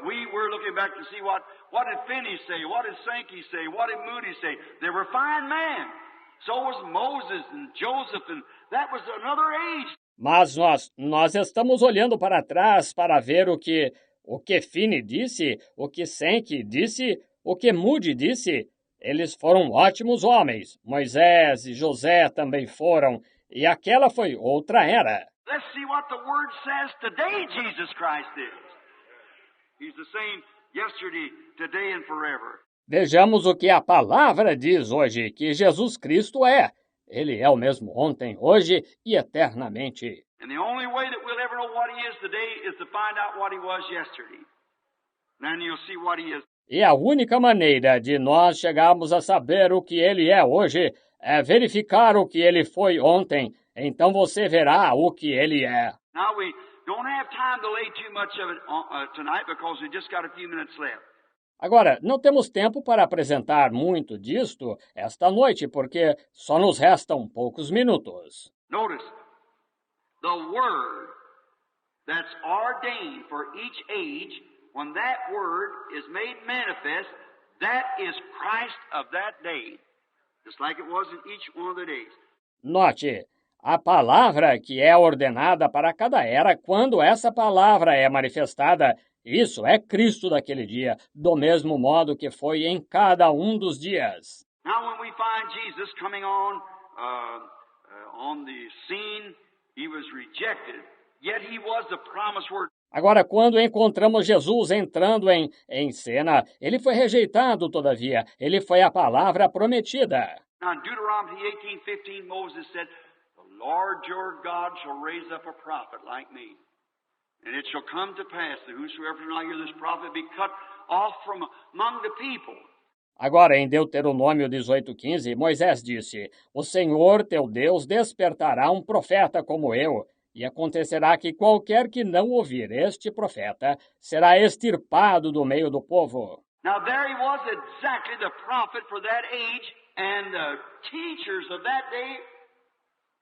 we were looking back to see what did Finney say, what did Sankey say, what did Moody say. They were fine men. So was Moses and Joseph, and that was another age. Mas nós estamos olhando para trás para ver o que Finney disse, o que Sankey disse, o que Moody disse. Eles foram ótimos homens. Moisés e José também foram. E aquela foi outra era. Let's see what the Word says today Jesus Christ is. He's the same yesterday, today and forever. Vejamos o que a palavra diz hoje, que Jesus Cristo é. Ele é o mesmo ontem, hoje e eternamente. And the only way that we'll ever know what He is today is to find out what He was yesterday. Then you'll see what He is. E a única maneira de nós chegarmos a saber o que Ele é hoje é verificar o que Ele foi ontem. Então você verá o que Ele é. Now we don't have time to lay too much of it tonight because we just got a few minutes left. Agora, não temos tempo para apresentar muito disto esta noite, porque só nos restam poucos minutos. Notice, the Word that's ordained for each age, when that Word is made manifest, that is Christ of that day, just like it was in each one of the days. Note, a palavra que é ordenada para cada era, quando essa palavra é manifestada, isso é Cristo daquele dia, do mesmo modo que foi em cada um dos dias. Now when we find Jesus coming on the scene, He was rejected, yet He was the promised Word. Agora, quando encontramos Jesus entrando em cena, Ele foi rejeitado, todavia, Ele foi a palavra prometida. Now in Deuteronomy 18:15, Moses said, "The Lord your God shall raise up a prophet like me. And it shall come to pass that whosoever shall not hear this prophet be cut off from among the people." Agora, em Deuteronômio 18:15, Moisés disse: O Senhor teu Deus despertará um profeta como eu, e acontecerá que qualquer que não ouvir este profeta será extirpado do meio do povo. Now there he was, exactly the prophet for that age, and the teachers of that day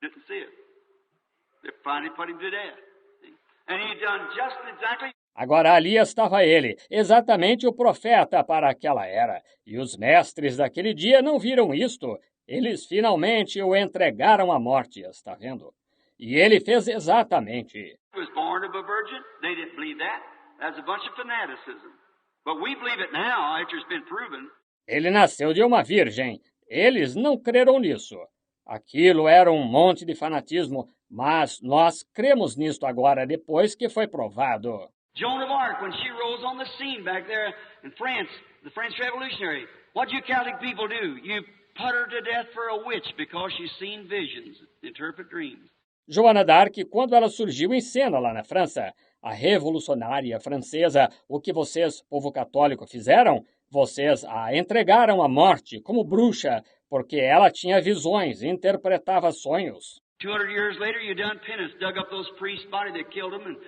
didn't see it. They finally put him to death. And he done just exactly. Agora ali estava ele, exatamente o profeta para aquela era. E os mestres daquele dia não viram isto. Eles finalmente o entregaram à morte, está vendo? E ele fez exatamente. He was born of a virgin. They didn't believe that. That's a bunch of fanaticism. But we believe it now after it's been proven. Ele nasceu de uma virgem. Eles não creram nisso. Aquilo era um monte de fanatismo, mas nós cremos nisto agora, depois que foi provado. Joan of Arc, when she rose on the scene back there in France, the French Revolutionary, what do you Catholic people do? You put her to death for a witch because she's seen visions, interpret dreams. Joana d'Arc, quando ela surgiu em cena lá na França, a revolucionária francesa, o que vocês, povo católico, fizeram? Vocês a entregaram à morte como bruxa, porque ela tinha visões e interpretava sonhos. 200 years later, you done penance, dug up those priests' body that killed them and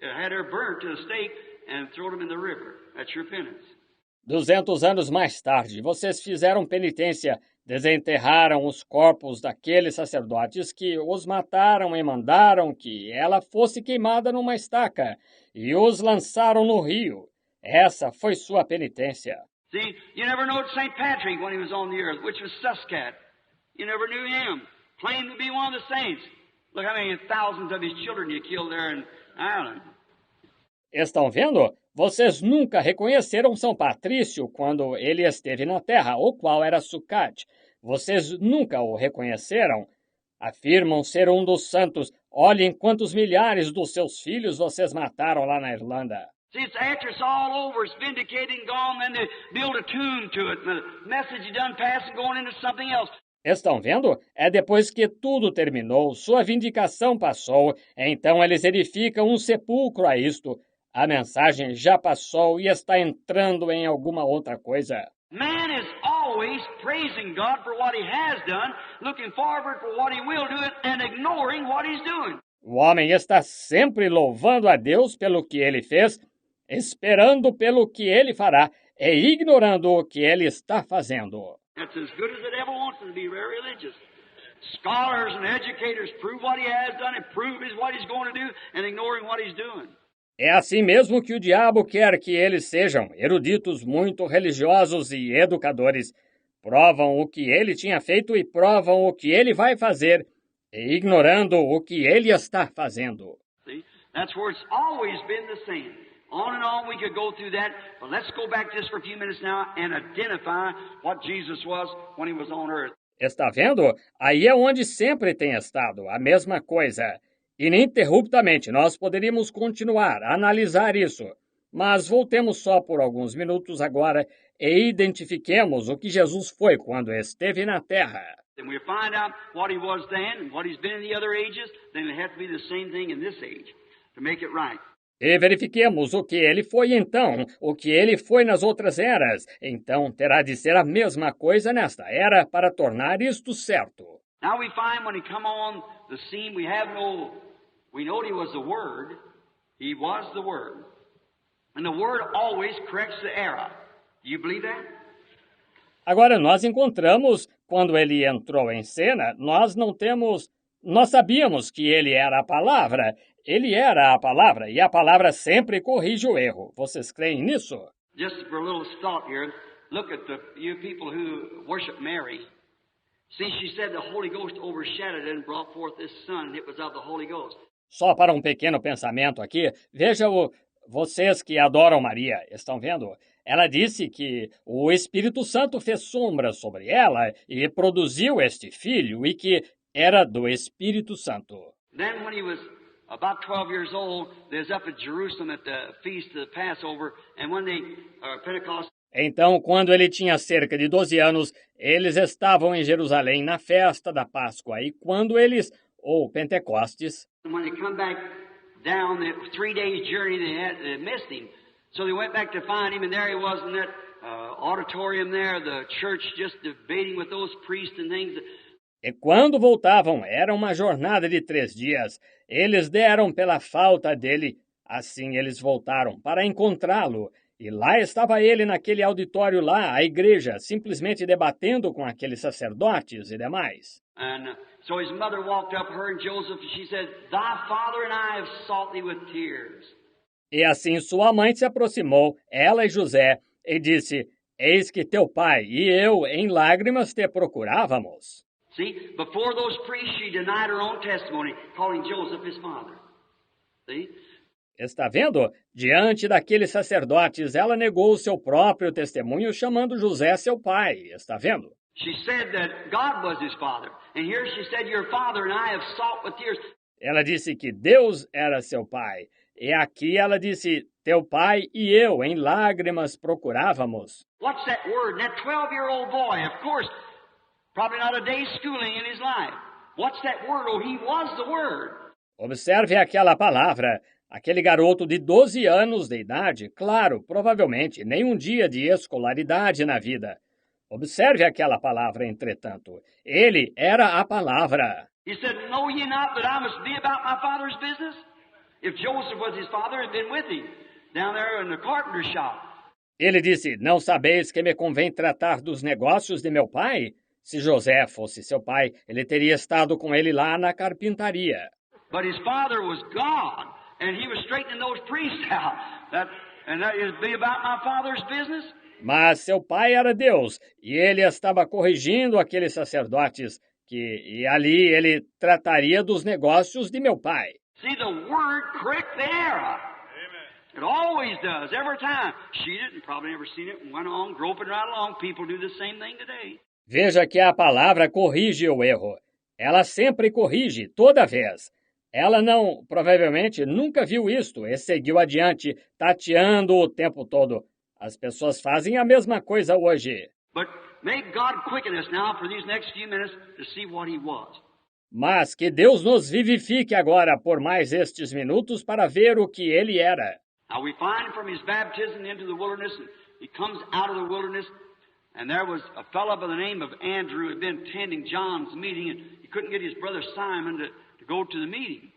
had her burned to a stake and thrown them in the river. That's your penance. 200 anos mais tarde, vocês fizeram penitência, desenterraram os corpos daqueles sacerdotes que os mataram e mandaram que ela fosse queimada numa estaca e os lançaram no rio. Essa foi sua penitência. See, you never knowed St. Patrick when he was on the earth, which was Suscat. You never knew him. Claimed to be one of the saints. Look how many thousands of his children you killed there in Ireland. Estão vendo? Vocês nunca reconheceram São Patrício quando ele esteve na terra, o qual era Sucat. Vocês nunca o reconheceram? Afirmam ser um dos santos. Olhem quantos milhares dos seus filhos vocês mataram lá na Irlanda. See, it's after it's all over, it's vindicated and gone, then they build a tomb to it. The message is done passing, going into something else. Estão vendo? É depois que tudo terminou, sua vindicação passou, então eles edificam um sepulcro a isto. A mensagem já passou e está entrando em alguma outra coisa. Man is always praising God for what he has done, looking forward for what he will do, and ignoring what he's doing. O homem está sempre louvando a Deus pelo que ele fez, esperando pelo que ele fará e ignorando o que ele está fazendo. That's as good as the devil wants them to be, very religious. Scholars and educators prove what he has done and prove what he's going to do and ignoring what he's doing. É assim mesmo que o diabo quer que eles sejam eruditos, muito religiosos e educadores. Provam o que ele tinha feito e provam o que ele vai fazer, e ignorando o que ele está fazendo. See? That's where it's always been the same. On and on we could go through that, but let's go back just for a few minutes now and identify what Jesus was when he was on earth. Está vendo? Aí é onde sempre tem estado, a mesma coisa. Ininterruptamente, nós poderíamos continuar a analisar isso. Mas voltemos só por alguns minutos agora e identifiquemos o que Jesus foi quando esteve na Terra. Then we find out what he was then and what he's been in the other ages, then it has to be the same thing in this age to make it right. E verifiquemos o que ele foi então, o que ele foi nas outras eras. Então terá de ser a mesma coisa nesta era para tornar isto certo. Now we find when he come on the scene, we know he was the Word. He was the Word. And the Word always corrects the error. Do you believe that? Agora nós encontramos, quando ele entrou em cena, nós sabíamos que ele era a palavra. Ele era a palavra, e a palavra sempre corrige o erro. Vocês creem nisso? Just for a little thought here, look at you people who worship Mary. See, she said the Holy Ghost overshadowed it and brought forth this Son, and it was of the Holy Ghost. Só para um pequeno pensamento aqui, vocês que adoram Maria, estão vendo? Ela disse que o Espírito Santo fez sombra sobre ela e produziu este filho e que era do Espírito Santo. Then when he was about 12 years old, they was up at Jerusalem at the feast of the Passover, and when they Pentecost. Então, quando ele tinha cerca de 12 anos, eles estavam em Jerusalém na festa da Páscoa. E quando ou Pentecostes, When they come back down the 3 days journey, they missed him. So they went back to find him, and there he was in that auditorium there, the church just debating with those priests and things. E quando voltavam, era uma jornada de 3 dias. Eles deram pela falta dele. Assim eles voltaram para encontrá-lo. E lá estava ele naquele auditório lá, a igreja, simplesmente debatendo com aqueles sacerdotes e demais. And so his mother walked up, her and Joseph, and she said, "Thy father and I have sought thee with tears." E assim sua mãe se aproximou, ela e José, e disse, eis que teu pai e eu em lágrimas te procurávamos. See, before those priests, she denied her own testimony, calling Joseph his father. See? Está vendo? Diante daqueles sacerdotes, ela negou o seu próprio testemunho, chamando José seu pai. Está vendo? She said that God was his father. And here she said, "Your father and I have sought with tears." Ela disse que Deus era seu pai. E aqui ela disse, teu pai e eu em lágrimas procurávamos. What's that word? That 12-year-old boy, of course, probably not a day's schooling in his life. What's that word? Oh, he was the Word. Observe aquela palavra. Aquele garoto de 12 anos de idade, claro, provavelmente nem um dia de escolaridade na vida. Observe aquela palavra, entretanto. Ele era a palavra. He said, "Know ye not that I must be about my father's business?" If Joseph was his father, had been with him down there in the carpenter shop. Ele disse, não sabeis que me convém tratar dos negócios de meu pai? Se José fosse seu pai, ele teria estado com ele lá na carpintaria. But his father was God, and he was straightening those priests out. That is be about my father's business? Mas seu pai era Deus, e ele estava corrigindo aqueles sacerdotes, e ali ele trataria dos negócios de meu pai. See, the Word correct the error. Amen. It always does, every time. She didn't, probably never seen it, and went on groping right along. People do the same thing today. Veja que a palavra corrige o erro. Ela sempre corrige, toda vez. Ela provavelmente nunca viu isto e seguiu adiante, tateando o tempo todo. As pessoas fazem a mesma coisa hoje. But may God quicken us now for these next few minutes to see what he was. Mas que Deus nos vivifique agora por mais estes minutos para ver o que ele era. Now we find from his baptism into the wilderness, he comes out of the wilderness, and there was a fellow by the name of Andrew who had been attending John's meeting, and he couldn't get his brother Simon to go to the meeting.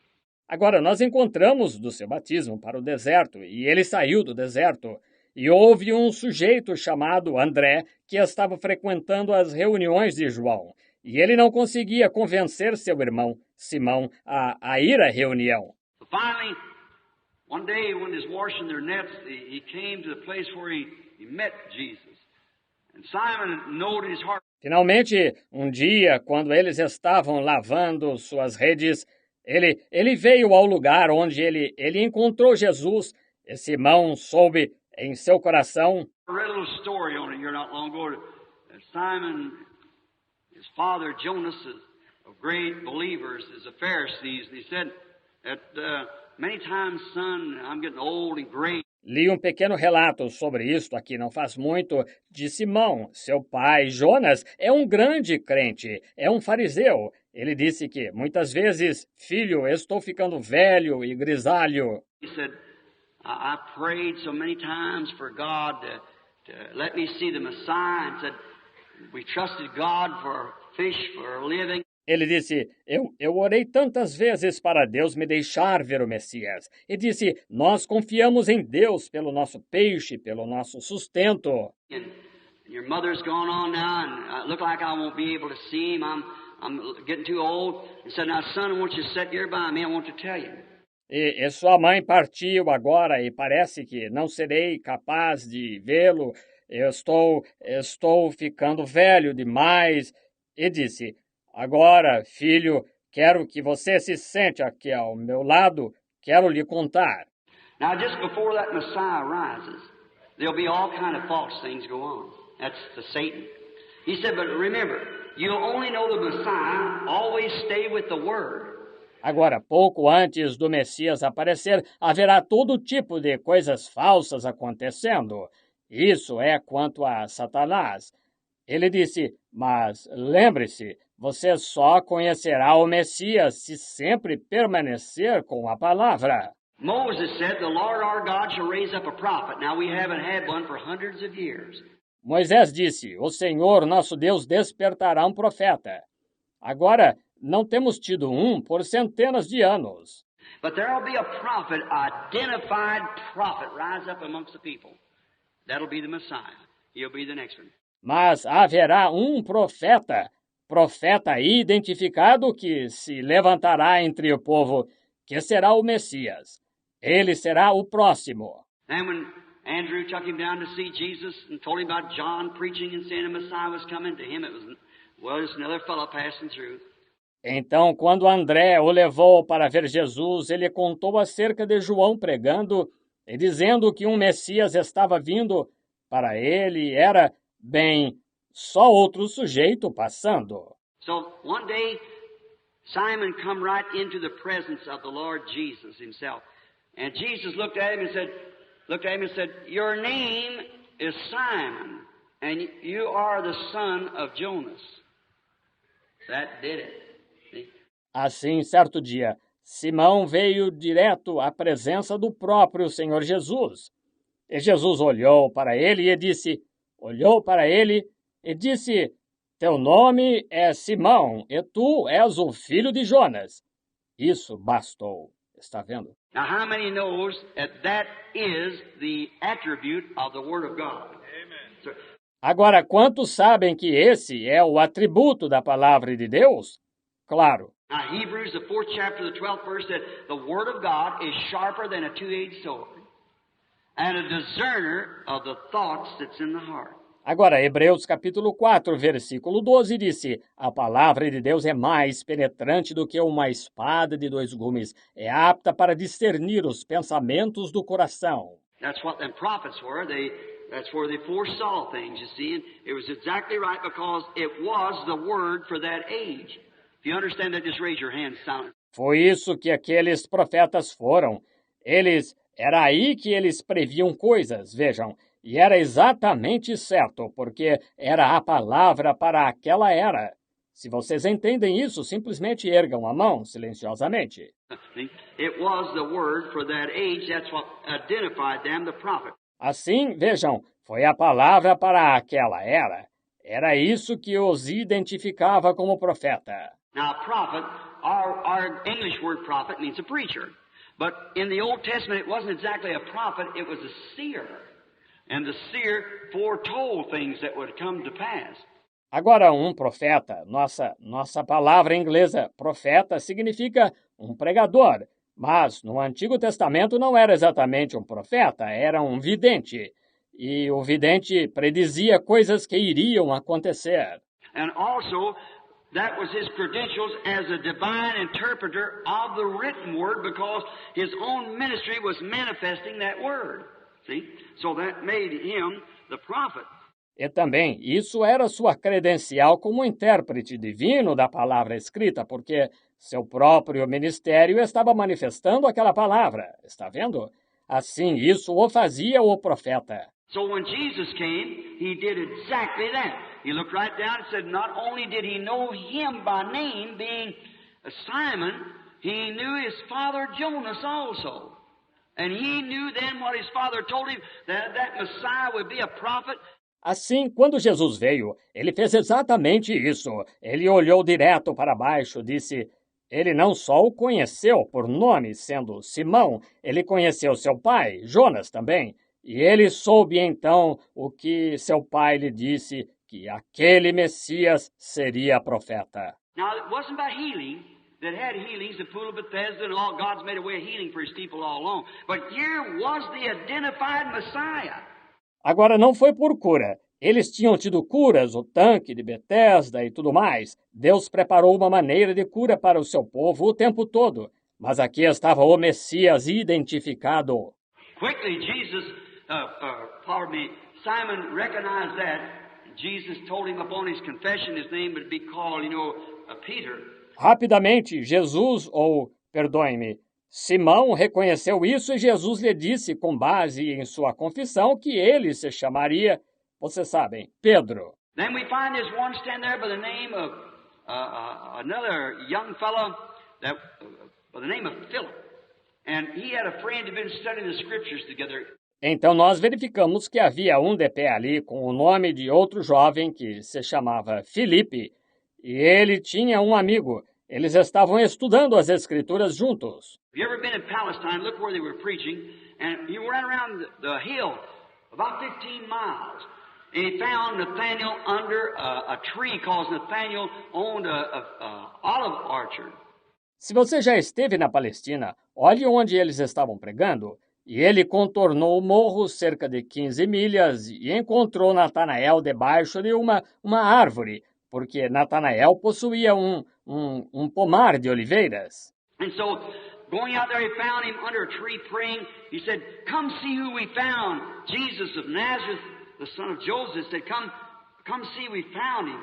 Agora, nós encontramos do seu batismo para o deserto, e ele saiu do deserto, e houve um sujeito chamado André que estava frequentando as reuniões de João, e ele não conseguia convencer seu irmão, Simão, a ir à reunião. So finally, One day when he's washing their nets, he came to the place where he met Jesus. And Simon knowed in his heart. Finalmente, um dia, quando eles estavam lavando suas redes, ele veio ao lugar onde ele encontrou Jesus, e Simão soube em seu coração. I read a little story on it here not long ago. Simon, his father Jonas, of great believers, is a Pharisee. And he said that many times, son, I'm getting old and gray. Li um pequeno relato sobre isto aqui não faz muito, de Simão. Seu pai, Jonas, é um grande crente, é um fariseu. Ele disse que, muitas vezes, filho, estou ficando velho e grisalho. He said, I prayed so many times for God to let me see the Messiah, and said, we trusted God for fish, for a living. Ele disse, eu orei tantas vezes para Deus me deixar ver o Messias. E disse, nós confiamos em Deus pelo nosso peixe, pelo nosso sustento. And your mother's gone on now, and look like I won't be able to see him. I'm getting too old. He said, now, son, I want you to sit here by me. I want to tell you. E sua mãe partiu agora e parece que não serei capaz de vê-lo. Eu estou ficando velho demais. E disse, agora, filho, quero que você se sente aqui ao meu lado. Quero lhe contar. Now, just before that Messiah rises, there'll be all kind of false things go on. That's the Satan. He said, but remember, you'll only know the Messiah. Always stay with the Word. Agora, pouco antes do Messias aparecer, haverá todo tipo de coisas falsas acontecendo. Isso é quanto a Satanás. Ele disse, mas lembre-se, você só conhecerá o Messias se sempre permanecer com a palavra. Moses said, the Lord our God shall raise up a prophet. Now we haven't had one for hundreds of years. Moisés disse, o Senhor nosso Deus despertará um profeta. Agora, não temos tido um por centenas de anos. But there will be a prophet, identified prophet, rise up amongst the people. That'll be the Messiah. He'll be the next one. Mas haverá um profeta identificado que se levantará entre o povo, que será o Messias. Ele será o próximo. And when Andrew took him down to see Jesus and told him about John preaching and saying the Messiah was coming, to him it was just another fellow passing through. Então, quando André o levou para ver Jesus, ele contou acerca de João pregando e dizendo que um Messias estava vindo. Para ele era, bem, só outro sujeito passando. So one day, Simon come right into the presence of the Lord Jesus himself. And Jesus looked at him and said, your name is Simon, and you are the son of Jonas. That did it. Assim, certo dia, Simão veio direto à presença do próprio Senhor Jesus. E Jesus olhou para ele e disse, teu nome é Simão, e tu és o filho de Jonas. Isso bastou. Está vendo? Now, how many knows that is the attribute of the Word of God? Amen. So, agora, quantos sabem que esse é o atributo da palavra de Deus? Claro. now, Hebrews, the 4th chapter, the 12th verse, said, the Word of God is sharper than a two-edged sword, and a discerner of the thoughts that's in the heart. Agora, Hebreus capítulo 4, versículo 12 disse, a palavra de Deus é mais penetrante do que uma espada de dois gumes, é apta para discernir os pensamentos do coração. That's what them prophets were. That's where they foresaw things, you see, and it was exactly right because it was the Word for that age. If you understand that, just raise your hand silent. Foi isso que aqueles profetas foram. Era aí que eles previam coisas, vejam. E era exatamente certo, porque era a palavra para aquela era. Se vocês entendem isso, simplesmente ergam a mão silenciosamente. It was the word for that age. That's what identified them, the prophet. Assim, vejam, foi a palavra para aquela era. Era isso que os identificava como profeta. Now, a prophet, our English word prophet means a preacher. But in the Old Testament, it wasn't exactly a prophet, it was a seer. And the seer foretold things that would come to pass. Agora, um profeta, nossa palavra inglesa, profeta, significa um pregador. Mas no Antigo Testamento não era exatamente um profeta, era um vidente. E o vidente predizia coisas que iriam acontecer. And also, that was his credentials as a divine interpreter of the written word because his own ministry was manifesting that word. See? So that made him the prophet. E também isso era sua credencial como intérprete divino da palavra escrita, porque seu próprio ministério estava manifestando aquela palavra. Está vendo? Assim, isso o fazia o profeta. So when Jesus came, he did exactly that. He looked right down and said, not only did he know him by name, being Simon, he knew his father Jonas also. And he knew then what his father told him, that Messiah would be a prophet. Assim, quando Jesus veio, ele fez exatamente isso. Ele olhou direto para baixo, disse: ele não só o conheceu por nome, sendo Simão, ele conheceu seu pai, Jonas também. E ele soube então o que seu pai lhe disse, que aquele Messias seria profeta. Now, it wasn't by healing that had healings, the pool of Bethesda, and all God's made a way of healing for his people all along. But here was the identified Messiah. Agora, não foi por cura. Eles tinham tido curas, o tanque de Betesda e tudo mais. Deus preparou uma maneira de cura para o seu povo o tempo todo. Mas aqui estava o Messias identificado. Quickly, Simon recognized that. Jesus told him upon his confession his name would be called, Peter. Rapidamente, Simão reconheceu isso e Jesus lhe disse, com base em sua confissão, que ele se chamaria, vocês sabem, Pedro. Then we find there's one stand there by the name of another young fellow by the name of Philip. And he had a friend who'd been studying the scriptures together. Então nós verificamos que havia um de pé ali com o nome de outro jovem que se chamava Filipe, e ele tinha um amigo. Eles estavam estudando as Escrituras juntos. Have you ever been in Palestine? Look where they were preaching, and he ran around the hill about 15 miles, and he found Nathaniel under a tree because Nathaniel owned a olive orchard. Se você já esteve na Palestina, olhe onde eles estavam pregando. E ele contornou o morro cerca de 15 milhas e encontrou Natanael debaixo de uma árvore, porque Natanael possuía um pomar de oliveiras. And so, going out there, he found him under a tree praying. He said, "Come see who we found, Jesus of Nazareth, the son of Joseph." He said, "Come see, we found him."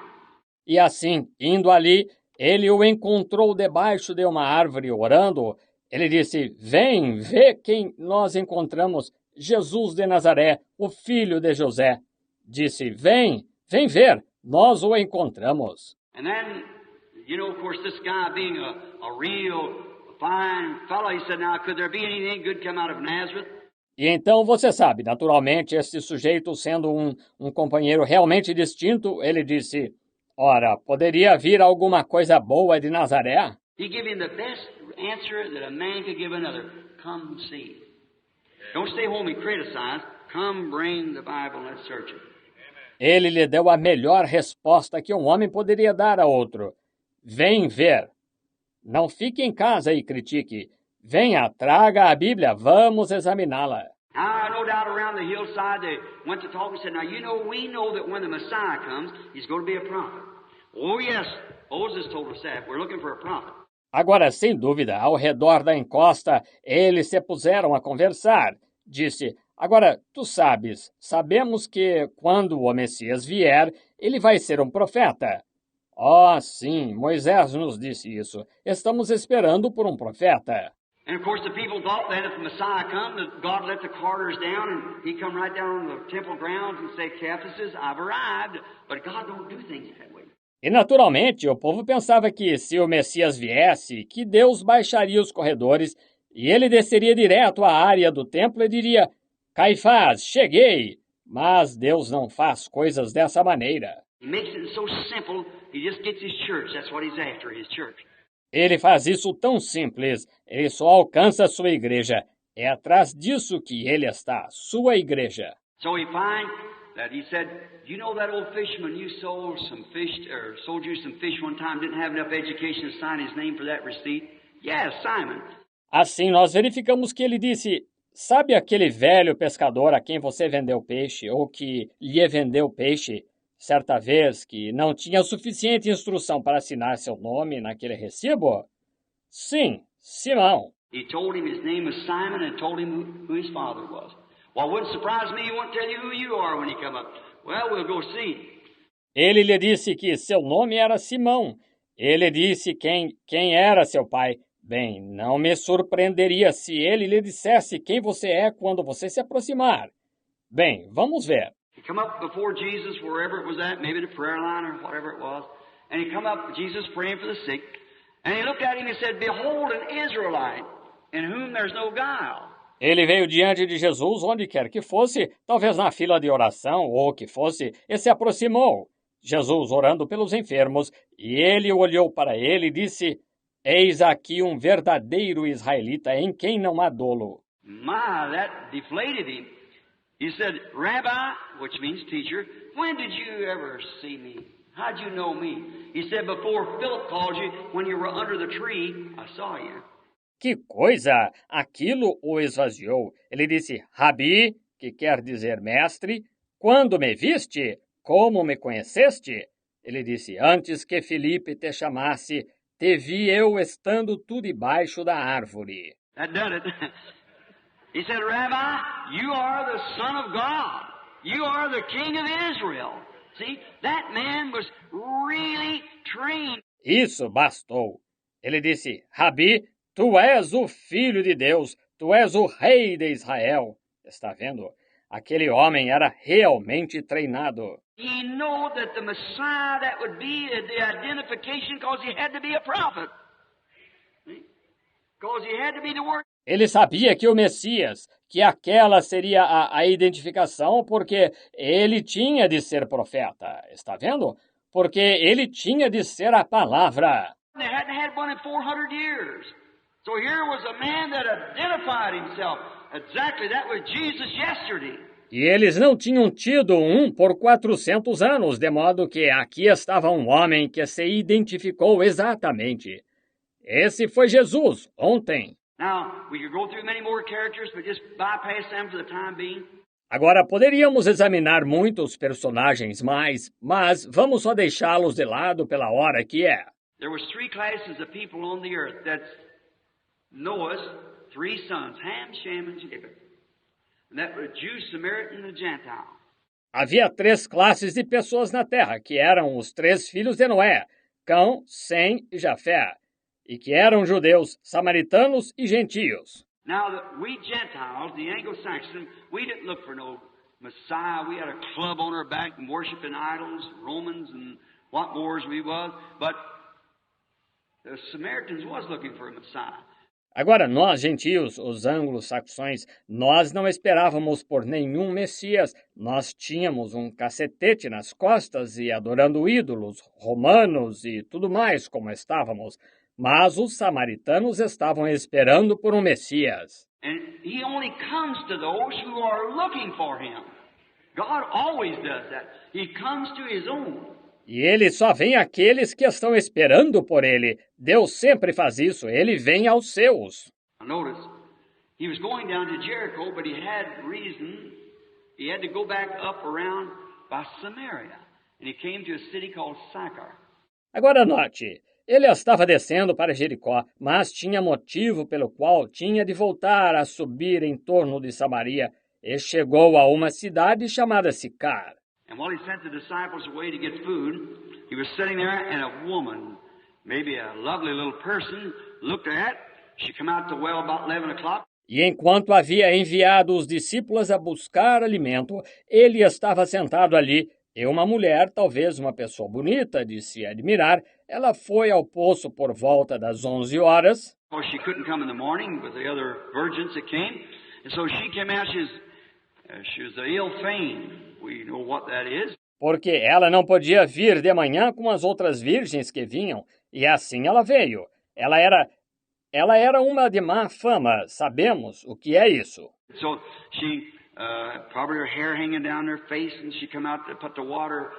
E assim, indo ali, ele o encontrou debaixo de uma árvore orando. Ele disse: vem, vê quem nós encontramos, Jesus de Nazaré, o filho de José. Disse: vem ver, nós o encontramos. And then, of course, this guy being a real fine fellow, he said, now, could there be anything good come out of Nazareth? E então, você sabe, naturalmente, este sujeito sendo um companheiro realmente distinto, ele disse: ora, poderia vir alguma coisa boa de Nazaré? He gave him the best answer that a man could give another. Come see. Don't stay home and criticize. Come bring the Bible and let's search it. Ele lhe deu a melhor resposta que um homem poderia dar a outro. Vem ver. Não fique em casa e critique. Venha, traga a Bíblia, vamos examiná-la. Now, no doubt around the hillside they went to talk and said, now, we know that when the Messiah comes, he's going to be a prophet. Oh, yes, Moses told us that. We're looking for a prophet. Agora, sem dúvida, ao redor da encosta, eles se puseram a conversar. Disse: agora, tu sabemos que quando o Messias vier, ele vai ser um profeta. Oh, sim, Moisés nos disse isso. Estamos esperando por um profeta. And of course the people thought that if the Messiah come, that God let the carters down and he'd come right down on the temple grounds and say, Caiaphas, I've arrived. But God don't do things that way. E naturalmente o povo pensava que se o Messias viesse, que Deus baixaria os corredores e ele desceria direto à área do templo e diria: Caifás, cheguei! Mas Deus não faz coisas dessa maneira. He makes it so simple, he just gets his church. That's what he's after, his church. Ele faz isso tão simples, ele só alcança a sua igreja. É atrás disso que ele está, sua igreja. So we find that he said, you know that old fisherman you sold you some fish one time, didn't have enough education to sign his name for that receipt? Yes, Simon. Assim, nós verificamos que ele disse: sabe aquele velho pescador a quem você vendeu peixe, ou que lhe vendeu peixe, certa vez, que não tinha suficiente instrução para assinar seu nome naquele recibo? Sim, Simão. He told him his name was Simon and told him who his father was. Well, it wouldn't surprise me he won't tell you who you are when he come up. Well, we'll go see. Ele lhe disse que seu nome era Simão. Ele disse quem era seu pai. Bem, não me surpreenderia se ele lhe dissesse quem você é quando você se aproximar. Bem, vamos ver. He come up before Jesus, wherever it was at, maybe the prayer line or whatever it was. And he come up, Jesus praying for the sick. And he looked at him and said, Behold an Israelite, in whom there's no guile. Ele veio diante de Jesus, onde quer que fosse, talvez na fila de oração ou o que fosse, e se aproximou. Jesus orando pelos enfermos, e ele olhou para ele e disse: Eis aqui um verdadeiro israelita em quem não há dolo. My, that deflated him. He said, Rabbi, which means teacher, when did you ever see me? How'd you know me? He said, before Philip called you, when you were under the tree, I saw you. Que coisa! Aquilo o esvaziou. Ele disse: Rabi, que quer dizer mestre, quando me viste? Como me conheceste? Ele disse: Antes que Filipe te chamasse, te vi eu estando tu debaixo da árvore. That done it. He said, Rabbi, you are the Son of God. You are the King of Israel. See, that man was really trained. Isso bastou. Ele disse: Rabi, tu és o Filho de Deus, tu és o Rei de Israel. Está vendo? Aquele homem era realmente treinado. He knew that the Messiah that would be the identification because he had to be a prophet. Because he had to be the word. Ele sabia que o Messias, que aquela seria a identificação, porque ele tinha de ser profeta. Está vendo? Porque ele tinha de ser a palavra. They hadn't had one in 400 years. So here was a man that identified himself. Exactly, that was Jesus yesterday. E eles não tinham tido um por 400 anos, de modo que aqui estava um homem que se identificou exatamente. Esse foi Jesus, ontem. Now, we could go through many more characters, but just bypass them for the time being. Agora, poderíamos examinar muitos personagens mais, mas vamos só deixá-los de lado pela hora que é. There was three classes of people on the earth. That's Noah's three sons, Ham, Shem, and Japheth. And that were Jew, Samaritan, and Gentile. Havia três classes de pessoas na terra, que eram os três filhos de Noé, Cão, Sem e Jafé, e que eram judeus, samaritanos e gentios. Now, we Gentiles, the Anglo-Saxon, we didn't look for no Messiah. We had a club on our back and worshiping idols, Romans, and what wars we was. But the Samaritans was looking for a Messiah. Agora, nós, gentios, os anglo-saxões, nós não esperávamos por nenhum Messias. Nós tínhamos um cacetete nas costas e adorando ídolos, romanos e tudo mais como estávamos. Mas os samaritanos estavam esperando por um Messias. And he only comes to those who are looking for him. God always does that. He comes to his own. E ele só vem àqueles que estão esperando por ele. Deus sempre faz isso. Ele vem aos seus. Notice, he was going down to Jericho, but he had reason. He had to go back up around by Samaria. And he came to a city called Sychar. Agora note, ele estava descendo para Jericó, mas tinha motivo pelo qual tinha de voltar a subir em torno de Samaria, e chegou a uma cidade chamada Sicar. And while he sent the disciples away to get food, he was sitting there, and a woman, maybe a lovely little person, looked at. She came out to the well about 11 o'clock. E enquanto havia enviado os discípulos a buscar alimento, ele estava sentado ali, e uma mulher, talvez uma pessoa bonita, de se admirar, ela foi ao poço por volta das 11 horas. Well, she couldn't come in the morning with the other virgins that came, and so she came out. She was ill fame. We know what that is. Porque ela não podia vir de manhã com as outras virgens que vinham, e assim ela veio. Ela era uma de má fama, sabemos o que é isso. So she probably her hair hanging down her face, and she come out to put the water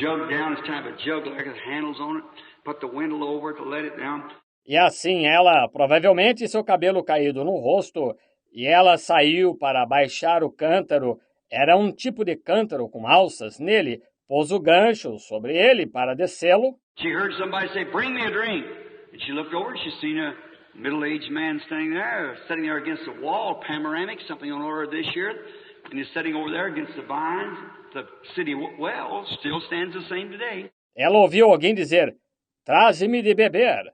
jug down. It's kind of a jug like with handles on it. Put the windle over it to let it down. E assim ela, provavelmente seu cabelo caído no rosto, e ela saiu para baixar o cântaro. Era um tipo de cântaro com alças nele, pôs o gancho sobre ele para descê-lo. She heard somebody say, "Bring me a drink." And she looked over and she seen a middle-aged man sitting there against the wall, panoramic, something on order this year. And he's sitting over there against the vines. The city well still stands the same today. Ela ouviu alguém dizer, "Traze-me de beber."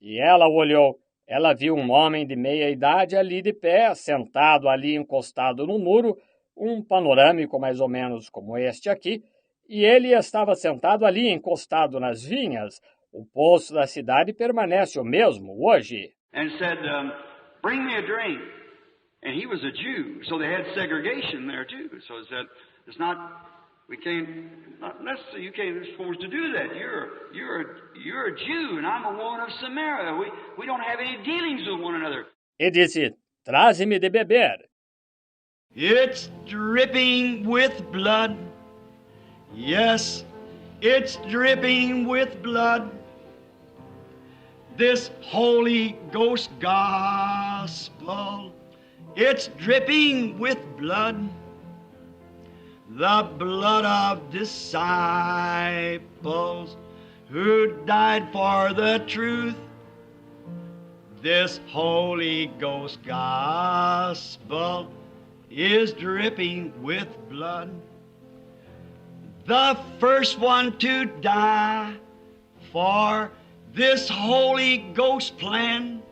E ela olhou. Ela viu um homem de meia idade ali de pé, sentado ali encostado no muro, um panorâmico mais ou menos como este aqui, e ele estava sentado ali encostado nas vinhas. O poço da cidade permanece o mesmo hoje. And said, "Bring me a drink." And he was a Jew, so they had segregation there too. So it said, "It's not. We can't. Not necessarily. You can't. You're supposed to do that. You're a Jew, and I'm a woman of Samaria. We don't have any dealings with one another." E disse, "Traze-me de beber." It's dripping with blood. Yes, it's dripping with blood. This Holy Ghost gospel, it's dripping with blood. The blood of disciples who died for the truth. This Holy Ghost gospel is dripping with blood. The first one to die for this Holy Ghost plan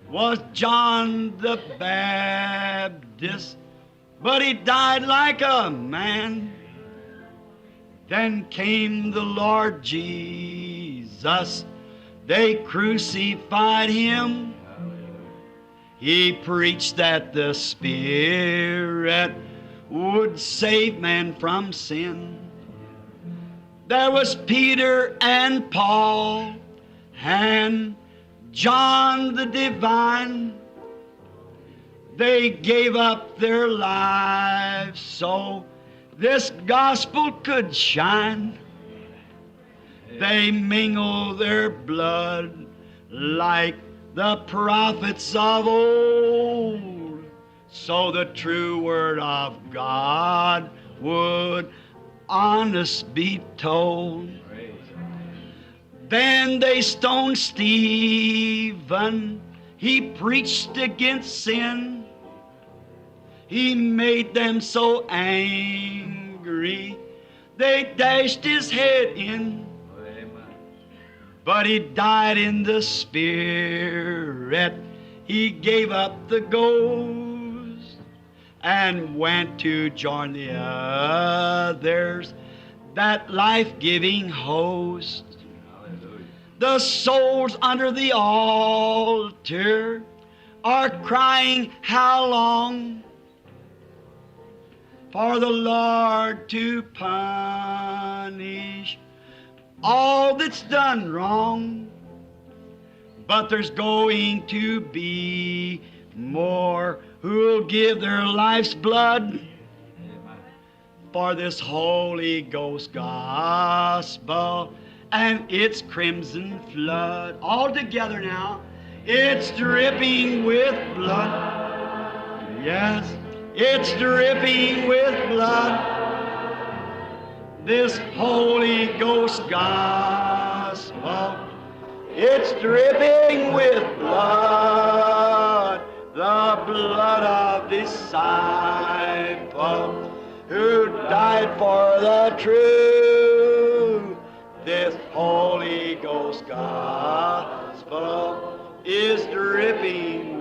was John the Baptist, but he died like a man. Then came the Lord Jesus. They crucified him. He preached that the Spirit would save man from sin. There was Peter and Paul and John the Divine. They gave up their lives so this gospel could shine. They mingled their blood like the prophets of old, so the true word of God would honest be told. Then they stoned Stephen. He preached against sin. He made them so angry, they dashed his head in. But he died in the Spirit. He gave up the ghost and went to join the others, that life-giving host. The souls under the altar are crying, how long? For the Lord to punish all that's done wrong. But there's going to be more who'll give their life's blood for this Holy Ghost gospel and its crimson flood. All together now, it's dripping with blood. Yes, it's dripping with blood. This Holy Ghost gospel, it's dripping with blood, the blood of disciples who died for the truth. This Holy Ghost gospel is dripping